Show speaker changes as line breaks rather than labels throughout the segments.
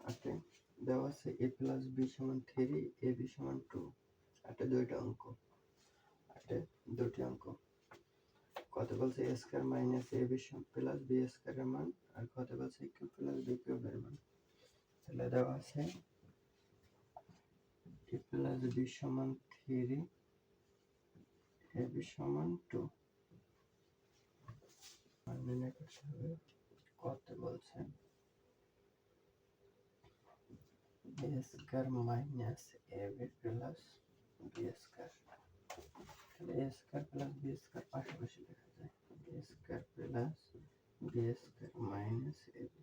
8 দেওয়া আছে a plus b সমান 3 ab সমান 2। 8 দুইটা অঙ্ক, 8 দুটি অঙ্ক। কত বলছে a square minus ab plus b স্কয়ারের মান, আর কত বলছে a কিউব প্লাস b কিউবের মান। তাহলে দেওয়া আছে a প্লাস b সমান 3 ab সমান 2 মান নির্ণয় করতে হবে। কত বলছে a square minus ab plus b square. তাহলে a square plus b square পাশাপাশি লেখা যায়, a square plus b square minus ab।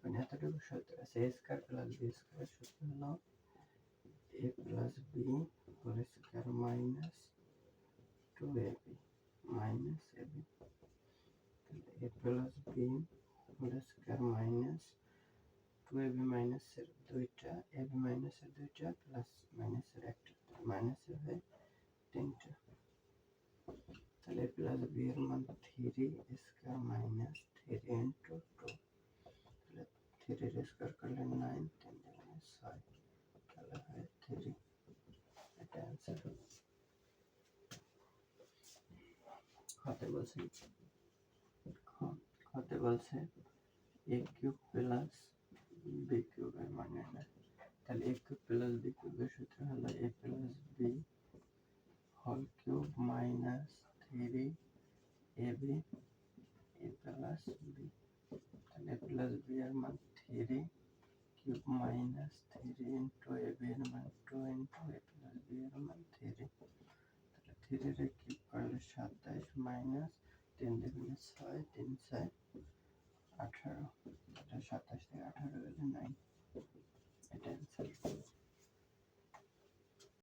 মানে এতটুকু সূত্র আছে, a square plus b square সূত্র হলো a plus b whole square minus 2ab minus ab। তাহলে a plus b whole square minus 2ab মাইনাসের দুইটা, ab মাইনাসের দুইটা প্লাস মাইনাসের একটা, মাইনাসের হয় তিনটা। তাহলে a প্লাস b এর মান 3 স্কয়ার মাইনাস 3 ইন্টু 2। তাহলে 3 এর স্কয়ার করলে 9, 3 দুগুণে 6, তাহলে হয় 3। এটা অ্যান্সার। হতে বলছে a কিউব প্লাস b কিউবের মান নির্ণয়। তাহলে a কিউব প্লাস b কিউবের সূত্র হলো a plus b whole cube minus 3ab a plus b। তাহলে a প্লাস b এর মান 3 কিউব মাইনাস 3 ইন্টু ab এর মান 2 ইন্টু a প্লাস b এর মান 3। তাহলে 3 এর কিউব করলে 27 মাইনাস 3 দুগুণে 6, 3 6 18। তাহলে 27 থেকে 18 গেলে 9।